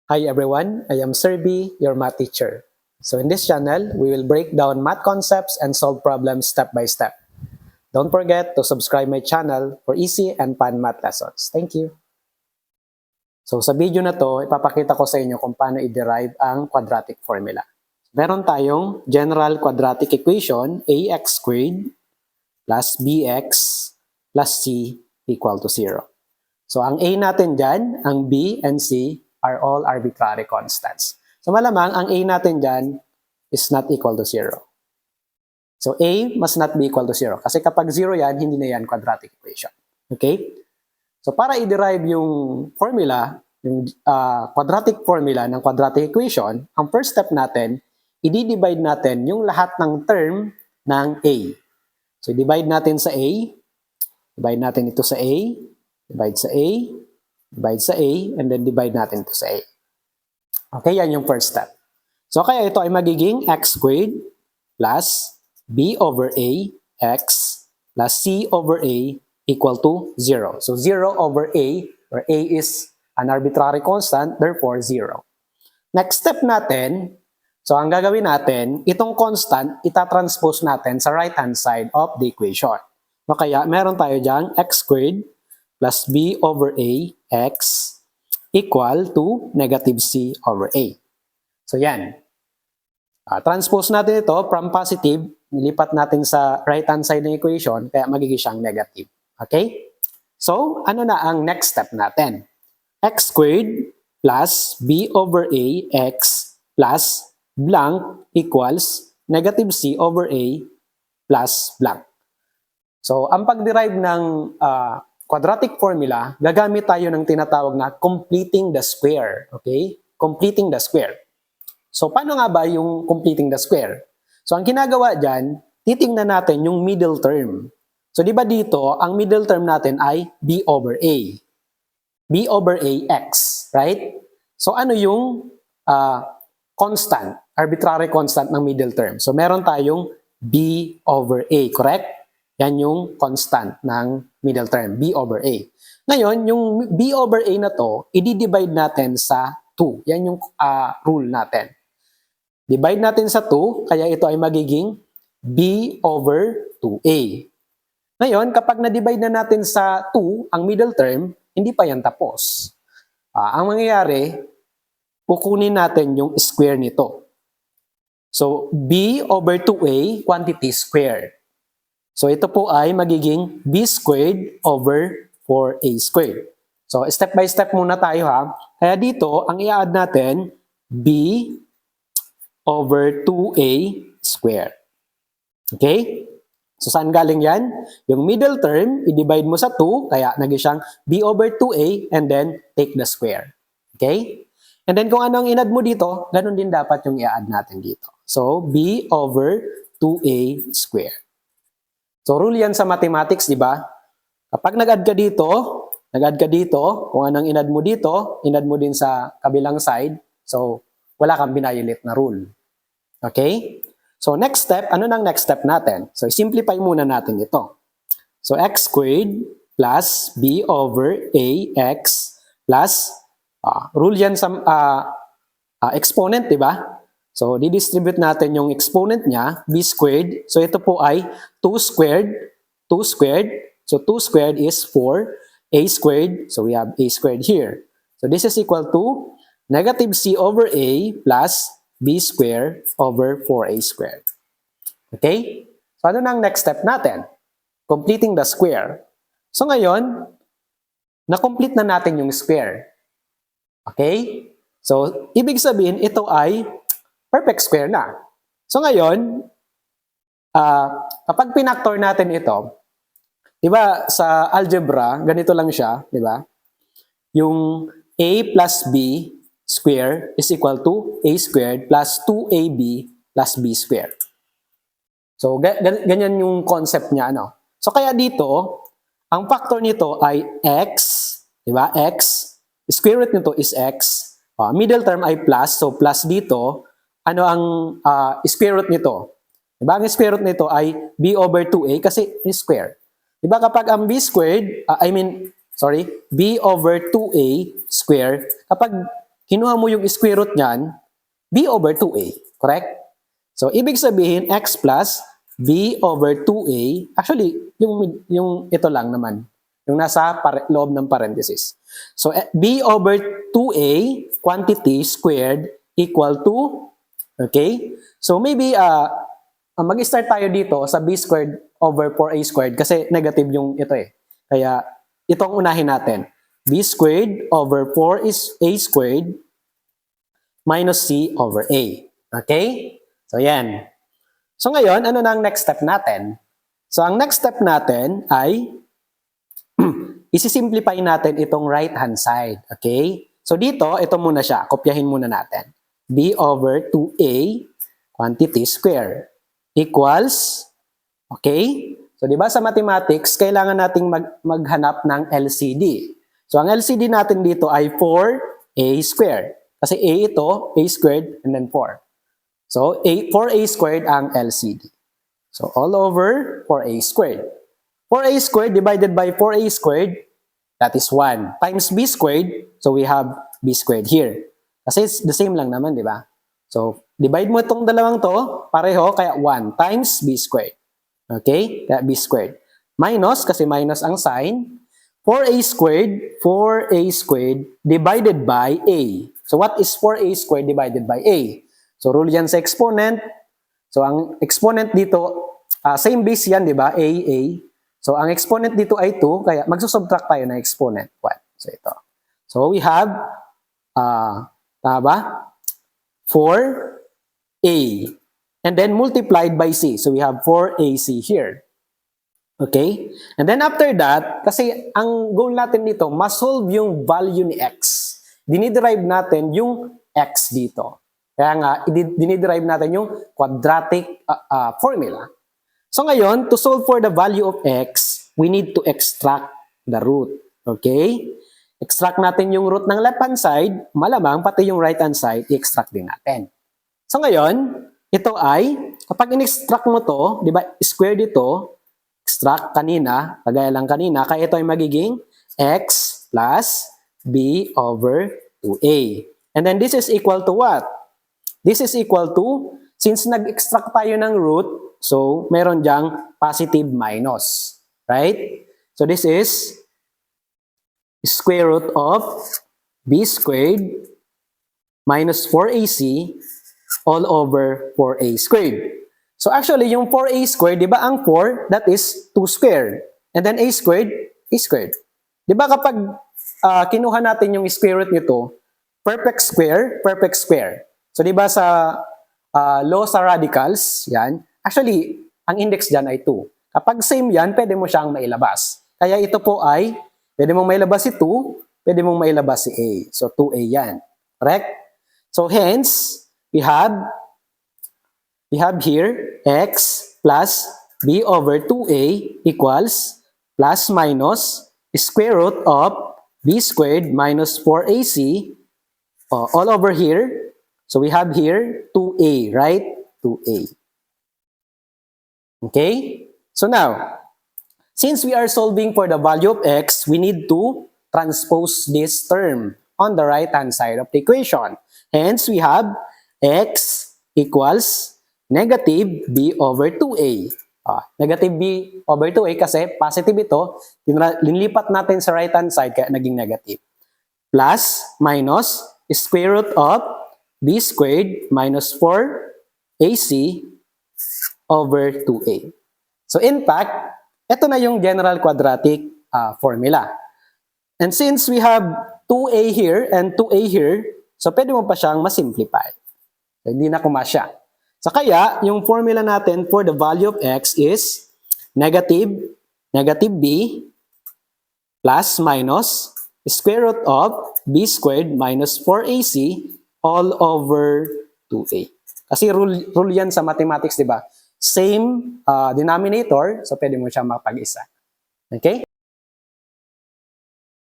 Hi everyone, I am Sir B, your math teacher. So in this channel, we will break down math concepts and solve problems step by step. Don't forget to subscribe my channel for easy and fun math lessons. Thank you. So sa video na to, ipapakita ko sa inyo kung paano i-derive ang quadratic formula. Meron tayong general quadratic equation, ax squared plus bx plus c equal to 0. So ang a natin dyan, ang b and c are all arbitrary constants. So malamang ang a natin dyan is not equal to 0. So a must not be equal to 0. Kasi kapag 0 yan, hindi na yan quadratic equation. Okay? So para i-derive yung formula, yung quadratic formula ng quadratic equation, ang first step natin, i-divide natin yung lahat ng term ng a. So divide natin sa a, divide natin ito sa a, divide sa a, divide sa a, and then divide natin ito sa a. Okay, yan yung first step. So kaya ito ay magiging x squared plus b over a x plus c over a equal to 0. So 0 over a, where a is an arbitrary constant, therefore 0. Next step natin, so ang gagawin natin, itong constant, itatranspose natin sa right-hand side of the equation. So kaya meron tayo dyan x squared plus b over a x equal to negative c over a. So yan. Transpose natin ito from positive, nilipat natin sa right-hand side ng equation, kaya magiging siyang negative. Okay? So, ano na ang next step natin? X squared plus b over a x plus blank equals negative c over a plus blank. So, ang pag-derive ng quadratic formula, gagamit tayo ng tinatawag na completing the square. Okay? Completing the square. So, paano nga ba yung completing the square? So, ang ginagawa dyan, titingnan natin yung middle term. So, di ba dito, ang middle term natin ay b over a. b over a x, right? So, ano yung constant, arbitrary constant ng middle term? So, meron tayong b over a, correct? Yan yung constant ng middle term, b over a. Ngayon, yung b over a na to, i-divide natin sa 2. Yan yung rule natin. Divide natin sa 2, kaya ito ay magiging b over 2a. Ngayon, kapag na-divide na natin sa 2, ang middle term, hindi pa yan tapos. Ang mangyayari, kukunin natin yung square nito. So, b over 2a, quantity squared. So, ito po ay magiging b squared over 4a squared. So, step by step muna tayo ha. Kaya dito, ang i-add natin, b over 2a squared. Okay? So, saan galing yan? Yung middle term, i-divide mo sa 2, kaya naging siyang b over 2a, and then take the square. Okay? And then, kung ano ang in-add mo dito, ganun din dapat yung i-add natin dito. So, b over 2a squared. So, rule yan sa mathematics, di ba? Kapag nag-add ka dito, kung anong in-add mo dito, in-add mo din sa kabilang side. So, wala kang binayulit na rule. Okay? So, next step, ano nang next step natin? So, simplify muna natin ito. So, x squared plus b over a x plus, rule yan sa exponent, di ba? So, didistribute natin yung exponent niya, b squared. So, ito po ay 2 squared. So, 2 squared is 4. A squared, so we have a squared here. So, this is equal to negative c over a plus b squared over 4a squared. Okay? So, ano na ang next step natin? Completing the square. So, ngayon, na-complete na natin yung square. Okay? So, ibig sabihin, ito ay perfect square na. So ngayon, kapag pinactor natin ito, di ba sa algebra, ganito lang siya, di ba? Yung a plus b square is equal to a squared plus 2ab plus b squared. So ganyan yung concept niya, ano? So kaya dito, ang factor nito ay x, di ba? X, square root nito is x. Middle term ay plus, so plus dito, ano ang square root nito? Diba? Ang square root nito ay b over 2a kasi is square. Diba kapag ang b squared, b over 2a square, kapag kinuha mo yung square root niyan, b over 2a. Correct? So, ibig sabihin, x plus b over 2a, actually, yung ito lang naman, yung nasa loob ng parenthesis. So, b over 2a quantity squared equal to, okay? So, maybe, mag-start tayo dito sa b squared over 4a squared kasi negative yung ito eh. Kaya, itong unahin natin. b squared over 4 is a squared minus c over a. Okay? So, yan. So, ngayon, ano na ang next step natin? So, ang next step natin ay isi-simplify natin itong right-hand side. Okay? So, dito, ito muna siya. Kopyahin muna natin. b over 2a quantity square equals, okay? So, di ba sa mathematics, kailangan nating maghanap ng LCD. So, ang LCD natin dito ay 4a squared. Kasi a ito, a squared, and then 4. So, 4a squared ang LCD. So, all over 4a squared. 4a squared divided by 4a squared, that is 1. Times b squared, so we have b squared here. Kasi it's the same lang naman, di ba? So, divide mo itong dalawang to, pareho, kaya 1 times b squared. Okay? Kaya b squared. Minus, kasi minus ang sign, 4a squared divided by a. So, what is 4a squared divided by a? So, rule yan sa exponent. So, ang exponent dito, same base yan, di ba? A. So, ang exponent dito ay 2, kaya magsusubtract tayo ng exponent. 1. So, ito. So, we have, tama ba? 4a. And then, multiplied by c. So, we have 4ac here. Okay? And then, after that, kasi ang goal natin dito, ma-solve yung value ni x. Diniderive natin yung x dito. Kaya nga, diniderive natin yung quadratic formula. So ngayon, to solve for the value of x, we need to extract the root. Okay? Extract natin yung root ng left-hand side, malamang pati yung right-hand side, i-extract din natin. So ngayon, ito ay, kapag in-extract mo to, di ba, square dito, extract kanina, kagaya lang kanina, kaya ito ay magiging x plus b over 2a. And then this is equal to what? This is equal to, since nag-extract tayo ng root, so meron diyang positive minus. Right? So this is square root of b squared minus 4ac all over 4a squared. So actually, yung 4a squared, di ba ang 4, that is 2 squared. And then a squared, a squared. Di ba kapag kinuha natin yung square root nito, perfect square, perfect square. So, di ba sa law sa radicals, yan, actually, ang index dyan ay 2. Kapag same yan, pwede mo siyang mailabas. Kaya ito po ay, pwede mong mailabas si 2, pwede mong mailabas si a. So, 2a yan. Correct? So, hence, we have here, x plus b over 2a equals plus minus square root of b squared minus 4ac all over here. So we have here 2a, right? 2a. Okay? So now, since we are solving for the value of x, we need to transpose this term on the right-hand side of the equation. Hence, we have x equals negative b over 2a. Negative b over 2a kasi positive ito, linilipat natin sa right-hand side kaya naging negative. Plus, minus, square root of b squared minus 4ac over 2a. So in fact, ito na yung general quadratic formula. And since we have 2a here and 2a here, so pwede mo pa siyang masimplify. So, hindi na kumasya. So kaya, yung formula natin for the value of x is negative b plus minus square root of b squared minus 4ac all over 2a. Kasi rule yan sa mathematics, di ba? Same denominator, so pwede mo siya mapag-isa. Okay?